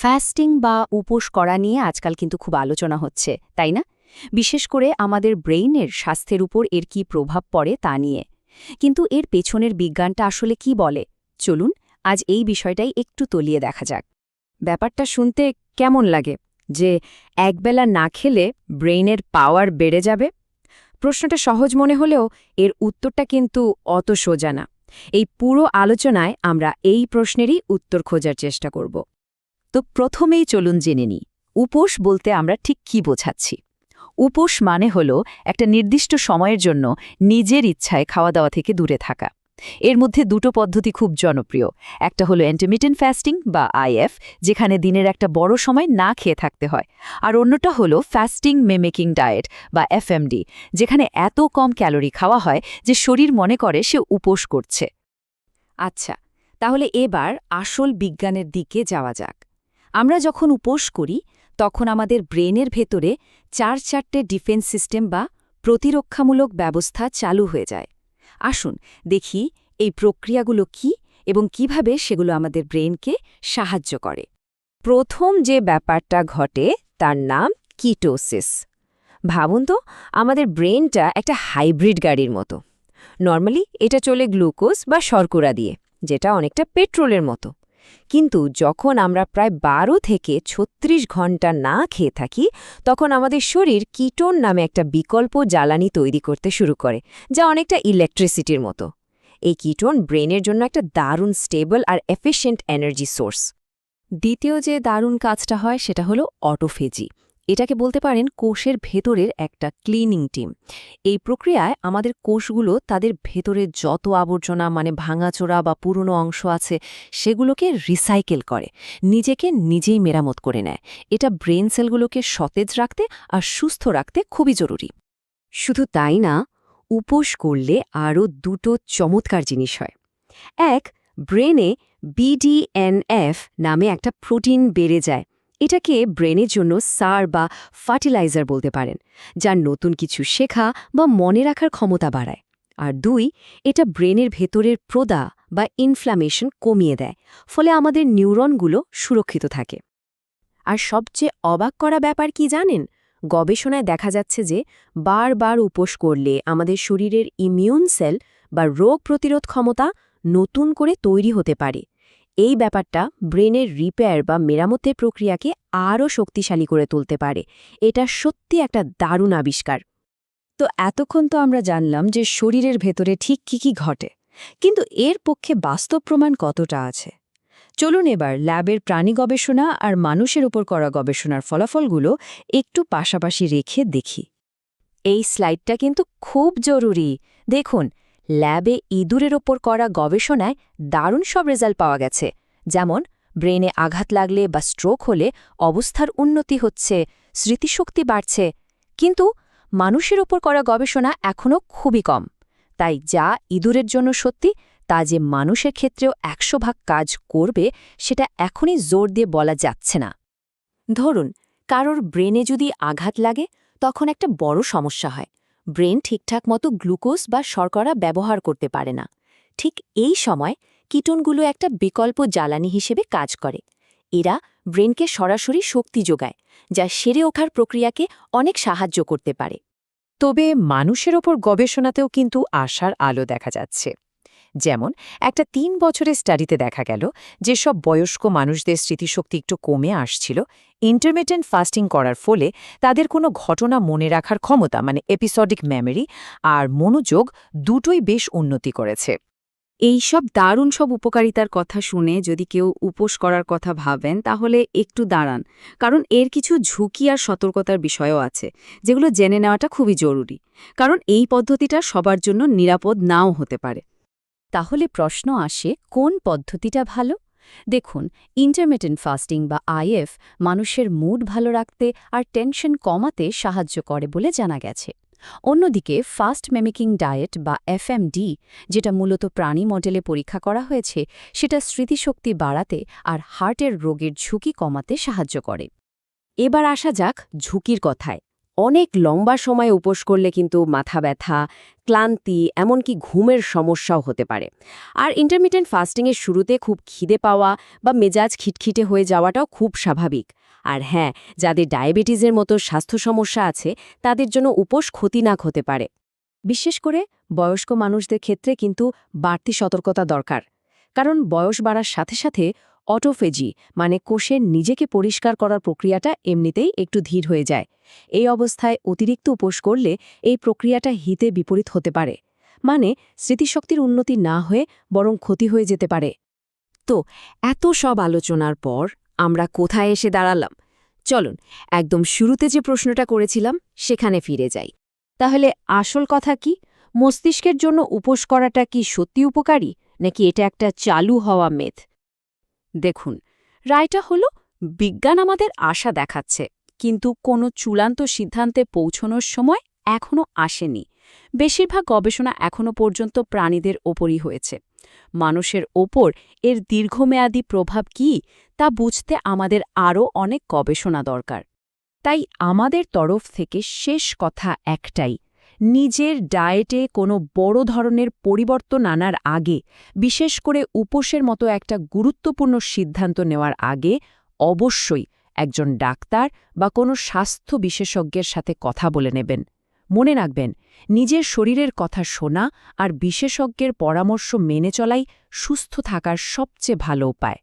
Fasting বা উপোস করা নিয়ে আজকাল কিন্তু খুব আলোচনা হচ্ছে, তাই না? বিশেষ করে আমাদের ব্রেইনের স্বাস্থ্যের উপর এর কি প্রভাব পড়ে তা নিয়ে। কিন্তু এর পেছনের বিজ্ঞানটা আসলে কি বলে? চলুন আজ এই বিষয়টাই একটু তলিয়ে দেখা যাক। ব্যাপারটা শুনতে কেমন লাগে যে একবেলা না খেলে ব্রেইনের পাওয়ার বেড়ে যাবে? প্রশ্নটা সহজ মনে হলেও এর উত্তরটা কিন্তু অত সোজা না। এই পুরো আলোচনায় আমরা এই প্রশ্নেরই উত্তর খোঁজার চেষ্টা করব। তো প্রথমেই চলুন জেনে নিই, উপোস বলতে আমরা ঠিক কি বোঝাচ্ছি। উপোস মানে হল একটা নির্দিষ্ট সময়ের জন্য নিজের ইচ্ছায় খাওয়া দাওয়া থেকে দূরে থাকা। এর মধ্যে দুটো পদ্ধতি খুব জনপ্রিয়। একটা হলো ইন্টারমিটেন্ট ফাস্টিং বা আইএফ, যেখানে দিনের একটা বড় সময় না খেয়ে থাকতে হয়। আর অন্যটা হলো ফাস্টিং মিমিকিং ডায়েট বা এফএমডি, যেখানে এত কম ক্যালোরি খাওয়া হয় যে শরীর মনে করে সে উপোস করছে। আচ্ছা, তাহলে এবার আসল বিজ্ঞানের দিকে যাওয়া যাক। আমরা যখন উপোস করি তখন আমাদের ব্রেনের ভেতরে চারটে ডিফেন্স সিস্টেম বা প্রতিরক্ষামূলক ব্যবস্থা চালু হয়ে যায়। আসুন দেখি এই প্রক্রিয়াগুলো কি এবং কিভাবে সেগুলো আমাদের ব্রেনকে সাহায্য করে। প্রথম যে ব্যাপারটা ঘটে তার নাম কিটোসিস। ভাবুন তো, আমাদের ব্রেনটা একটা হাইব্রিড গাড়ির মতো। নর্মালি এটা চলে গ্লুকোজ বা শর্করা দিয়ে, যেটা অনেকটা পেট্রোলের মতো। কিন্তু যখন আমরা প্রায় 12 থেকে 36 ঘন্টা না খেয়ে থাকি, তখন আমাদের শরীর কিটোন নামে একটা বিকল্প জ্বালানি তৈরি করতে শুরু করে, যা অনেকটা ইলেকট্রিসিটির মতো। এই কিটোন ব্রেনের জন্য একটা দারুণ স্টেবল আর এফিশিয়েন্ট এনার্জি সোর্স। দ্বিতীয় যে দারুণ কাজটা হয় সেটা হলো অটোফেজি। এটাকে বলতে পারেন কোষের ভেতরের একটা ক্লিনিং টিম। এই প্রক্রিয়ায় আমাদের কোষগুলো তাদের ভেতরে যত আবর্জনা মানে ভাঙাচোরা বা পুরনো অংশ আছে সেগুলোকে রিসাইকেল করে, নিজেকে নিজেই মেরামত করে নেয়। এটা ব্রেন সেলগুলোকে সতেজ রাখতে আর সুস্থ রাখতে খুবই জরুরি। শুধু তাই না, উপোস করলে আরও দুটো চমৎকার জিনিস হয়। এক, ব্রেনে BDNF নামে একটা প্রোটিন বেড়ে যায়। এটাকে ব্রেনের জন্য সার বা ফার্টিলাইজার বলতে পারেন, যা নতুন কিছু শেখা বা মনে রাখার ক্ষমতা বাড়ায়। আর দুই, এটা ব্রেনের ভেতরের প্রদা বা ইনফ্ল্যামেশন কমিয়ে দেয়, ফলে আমাদের নিউরনগুলো সুরক্ষিত থাকে। আর সবচেয়ে অবাক করা ব্যাপার কি জানেন? গবেষণায় দেখা যাচ্ছে যে বারবার উপোস করলে আমাদের শরীরের ইমিউন সেল বা রোগ প্রতিরোধ ক্ষমতা নতুন করে তৈরি হতে পারে। এই ব্যাপারটা ব্রেনের রিপেয়ার বা মেরামতের প্রক্রিয়াকে আরও শক্তিশালী করে তুলতে পারে। এটা সত্যি একটা দারুণ আবিষ্কার। তো এতক্ষণ তো আমরা জানলাম যে শরীরের ভেতরে ঠিক কি ঘটে, কিন্তু এর পক্ষে বাস্তব প্রমাণ কতটা আছে। চলুন এবার ল্যাবের প্রাণী গবেষণা আর মানুষের উপর করা গবেষণার ফলাফলগুলো একটু পাশাপাশি রেখে দেখি। এই স্লাইডটা কিন্তু খুব জরুরি। দেখুন, ল্যাবে ইঁদুরের ওপর করা গবেষণায় দারুণ সব রেজাল্ট পাওয়া গেছে। যেমন ব্রেনে আঘাত লাগলে বা স্ট্রোক হলে অবস্থার উন্নতি হচ্ছে, স্মৃতিশক্তি বাড়ছে। কিন্তু মানুষের ওপর করা গবেষণা এখনও খুবই কম। তাই যা ইঁদুরের জন্য সত্যি, তা যে মানুষের ক্ষেত্রেও 100 ভাগ কাজ করবে সেটা এখনই জোর দিয়ে বলা যাচ্ছে না। ধরুন, কারোর ব্রেনে যদি আঘাত লাগে, তখন একটা বড় সমস্যা হয়। ব্রেন ঠিকঠাক মতো গ্লুকোজ বা শর্করা ব্যবহার করতে পারে না। ঠিক এই সময় কিটোনগুলো একটা বিকল্প জ্বালানি হিসেবে কাজ করে। এরা ব্রেনকে সরাসরি শক্তি যোগায়, যা সেরে ওঠার প্রক্রিয়াকে অনেক সাহায্য করতে পারে। তবে মানুষের ওপর গবেষণাতেও কিন্তু আশার আলো দেখা যাচ্ছে। যেমন একটা 3 বছরের স্টাডিতে দেখা গেল যেসব বয়স্ক মানুষদের স্মৃতিশক্তি একটু কমে আসছিল, ইন্টারমিটেন্ট ফাস্টিং করার ফলে তাদের কোনো ঘটনা মনে রাখার ক্ষমতা মানে এপিসোডিক মেমোরি আর মনোযোগ দুটোই বেশ উন্নতি করেছে। এই সব দারুণ সব উপকারিতার কথা শুনে যদি কেউ উপোস করার কথা ভাবেন তাহলে একটু দাঁড়ান, কারণ এর কিছু ঝুঁকি আর সতর্কতার বিষয়ও আছে যেগুলো জেনে নেওয়াটা খুবই জরুরি। কারণ এই পদ্ধতিটা সবার জন্য নিরাপদ নাও হতে পারে। তাহলে প্রশ্ন আসে, কোন পদ্ধতিটা ভালো? দেখুন, ইন্টারমিটেন্ট ফাস্টিং বা আইএফ মানুষের মুড ভালো রাখতে আর টেনশন কমাতে সাহায্য করে বলে জানা গেছে। অন্যদিকে ফাস্ট মিমিকিং ডায়েট বা এফএমডি, যেটা মূলত প্রাণী মডেলে পরীক্ষা করা হয়েছে, সেটা স্মৃতিশক্তি বাড়াতে আর হার্টের রোগের ঝুঁকি কমাতে সাহায্য করে। এবার আসা যাক ঝুঁকির কথায়। অনেক লম্বা সময় উপোস করলে কিন্তু মাথা ব্যথা, ক্লান্তি, এমনকি ঘুমের সমস্যাও হতে পারে। আর ইন্টারমিটেন্ট ফাস্টিংয়ের শুরুতে খুব খিদে পাওয়া বা মেজাজ খিটখিটে হয়ে যাওয়াটাও খুব স্বাভাবিক। আর হ্যাঁ, যাদের ডায়াবেটিসের মতো স্বাস্থ্য সমস্যা আছে তাদের জন্য উপোস ক্ষতিনাক হতে পারে। বিশেষ করে বয়স্ক মানুষদের ক্ষেত্রে কিন্তু বাড়তি সতর্কতা দরকার। কারণ বয়স বাড়ার সাথে সাথে অটোফেজি মানে কোষের নিজেকে পরিষ্কার করার প্রক্রিয়াটা এমনিতেই একটু ধীর হয়ে যায়। এই অবস্থায় অতিরিক্ত উপোস করলে এই প্রক্রিয়াটা হিতে বিপরীত হতে পারে, মানে স্মৃতিশক্তির উন্নতি না হয়ে বরং ক্ষতি হয়ে যেতে পারে। তো এত সব আলোচনার পর আমরা কোথায় এসে দাঁড়ালাম? চলুন একদম শুরুতে যে প্রশ্নটা করেছিলাম সেখানে ফিরে যাই। তাহলে আসল কথা কি? মস্তিষ্কের জন্য উপোস করাটা কি সত্যি উপকারী, নাকি এটা একটা চালু হওয়া মেথ? দেখুন, রায়টা হলো বিজ্ঞান আমাদের আশা দেখাচ্ছে, কিন্তু কোনো চূড়ান্ত সিদ্ধান্তে পৌঁছনোর সময় এখনও আসেনি। বেশিরভাগ গবেষণা এখনও পর্যন্ত প্রাণীদের ওপরই হয়েছে। মানুষের ওপর এর দীর্ঘমেয়াদী প্রভাব কী তা বুঝতে আমাদের আরও অনেক গবেষণা দরকার। তাই আমাদের তরফ থেকে শেষ কথা একটাই: নিজের ডায়েটে কোনো বড় ধরনের পরিবর্তন আনার আগে, বিশেষ করে উপোসের মতো একটা গুরুত্বপূর্ণ সিদ্ধান্ত নেওয়ার আগে অবশ্যই একজন ডাক্তার বা কোনো স্বাস্থ্য বিশেষজ্ঞের সাথে কথা বলে নেবেন। মনে রাখবেন, নিজের শরীরের কথা শোনা আর বিশেষজ্ঞের পরামর্শ মেনে চলাই সুস্থ থাকার সবচেয়ে ভালো উপায়।